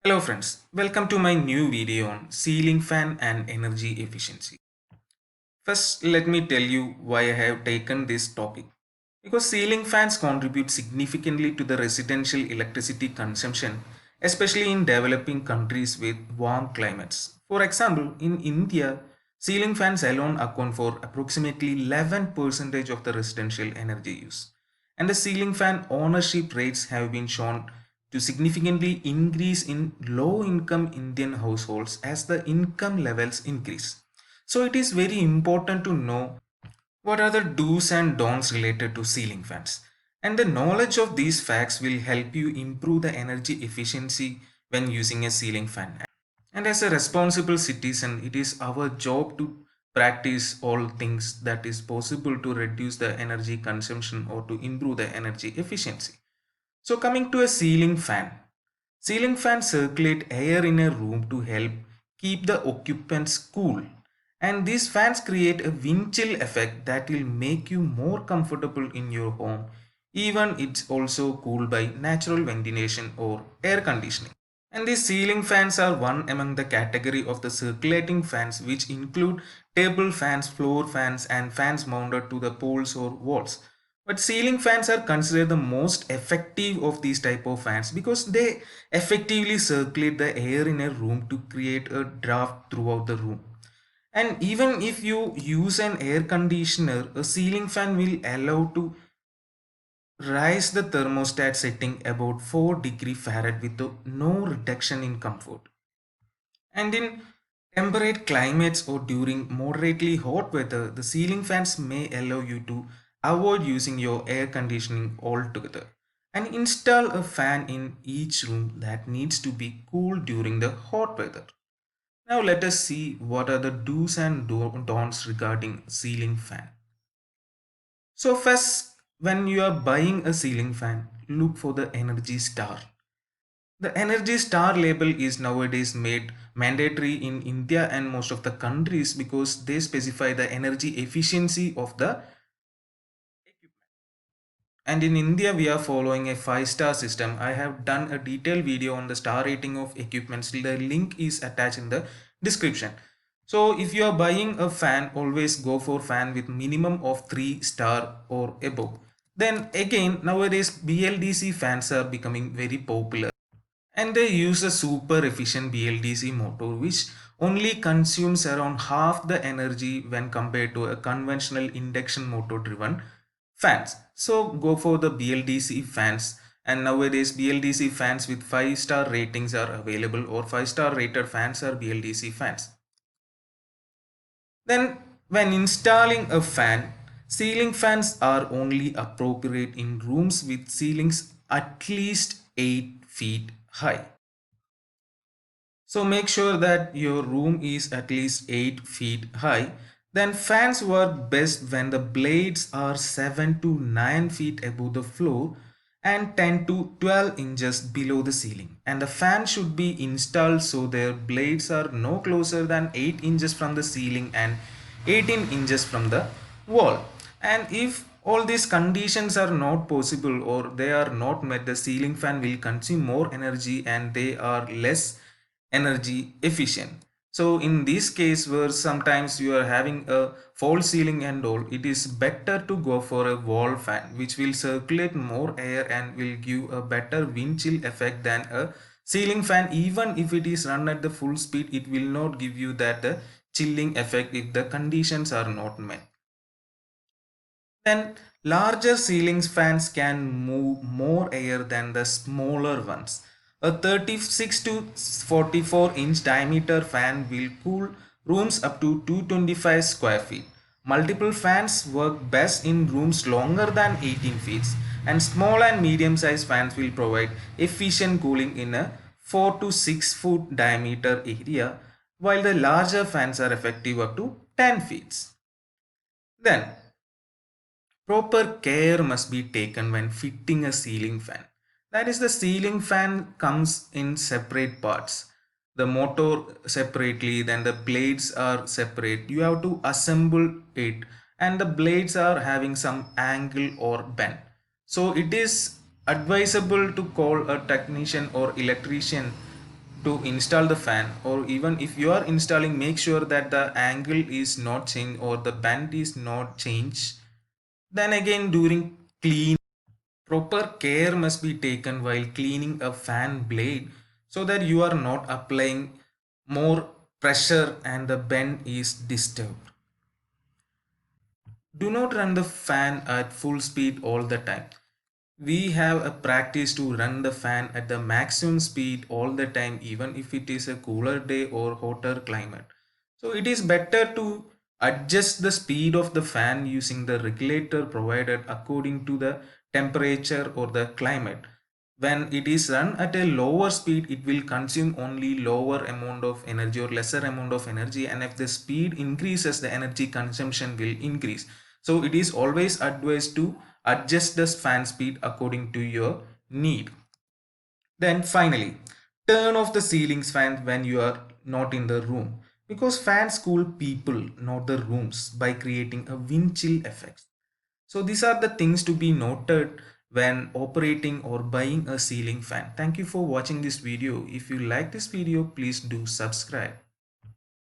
Hello friends, welcome to my new video on ceiling fan and energy efficiency. First, let me tell you why I have taken this topic. Because ceiling fans contribute significantly to the residential electricity consumption, especially in developing countries with warm climates. For example, in India, ceiling fans alone account for approximately 11% of the residential energy use. And the ceiling fan ownership rates have been shown to significantly increase in low income Indian households as the income levels increase. So it is very important to know what are the do's and don'ts related to ceiling fans. And the knowledge of these facts will help you improve the energy efficiency when using a ceiling fan. And as a responsible citizen, it is our job to practice all things that is possible to reduce the energy consumption or to improve the energy efficiency. So coming to a ceiling fan. Ceiling fans circulate air in a room to help keep the occupants cool. And these fans create a wind chill effect that will make you more comfortable in your home. Even it's also cooled by natural ventilation or air conditioning. And these ceiling fans are one among the category of the circulating fans which include table fans, floor fans and fans mounted to the poles or walls. But ceiling fans are considered the most effective of these type of fans because they effectively circulate the air in a room to create a draft throughout the room. And even if you use an air conditioner, a ceiling fan will allow to raise the thermostat setting about 4 °C with no reduction in comfort. And in temperate climates or during moderately hot weather, the ceiling fans may allow you to avoid using your air conditioning altogether and install a fan in each room that needs to be cooled during the hot weather. Now let us see what are the do's and don'ts regarding ceiling fan. So first, when you are buying a ceiling fan, look for the Energy Star. The Energy Star label is nowadays made mandatory in India and most of the countries because they specify the energy efficiency of the equipment. And in India, we are following a 5-star system. I have done a detailed video on the star rating of equipments. The link is attached in the description. So if you are buying a fan, always go for fan with minimum of 3 star or above. Then again, nowadays BLDC fans are becoming very popular. And they use a super efficient BLDC motor which only consumes around half the energy when compared to a conventional induction motor driven fans. So go for the BLDC fans, and nowadays BLDC fans with 5-star ratings are available or 5-star rated fans are BLDC fans. Then when installing a fan, ceiling fans are only appropriate in rooms with ceilings at least 8 feet high. So make sure that your room is at least 8 feet high. Then fans work best when the blades are 7 to 9 feet above the floor and 10 to 12 inches below the ceiling. And the fan should be installed so their blades are no closer than 8 inches from the ceiling and 18 inches from the wall. And if all these conditions are not possible or they are not met, the ceiling fan will consume more energy and they are less energy efficient. So in this case where sometimes you are having a false ceiling and all, it is better to go for a wall fan which will circulate more air and will give a better wind chill effect than a ceiling fan. Even if it is run at the full speed, it will not give you that chilling effect if the conditions are not met. Then larger ceiling fans can move more air than the smaller ones. A 36 to 44 inch diameter fan will cool rooms up to 225 square feet. Multiple fans work best in rooms longer than 18 feet, and small and medium sized fans will provide efficient cooling in a 4 to 6 foot diameter area, while the larger fans are effective up to 10 feet. Then proper care must be taken when fitting a ceiling fan. That is, the ceiling fan comes in separate parts. The motor separately, then the blades are separate. You have to assemble it, and the blades are having some angle or bend. So it is advisable to call a technician or electrician to install the fan, or even if you are installing, make sure that the angle is not changed or the bend is not changed. Then again, during clean, proper care must be taken while cleaning a fan blade so that you are not applying more pressure and the bend is disturbed. Do not run the fan at full speed all the time. We have a practice to run the fan at the maximum speed all the time, even if it is a cooler day or hotter climate. So it is better to adjust the speed of the fan using the regulator provided according to the temperature or the climate. When it is run at a lower speed, it will consume only lower amount of energy or lesser amount of energy, and if the speed increases, the energy consumption will increase. So it is always advised to adjust the fan speed according to your need. Then finally, turn off the ceiling fan when you are not in the room, because fans cool people, not the rooms, by creating a wind chill effect. So these are the things to be noted when operating or buying a ceiling fan. Thank you for watching this video. If you like this video, please do subscribe.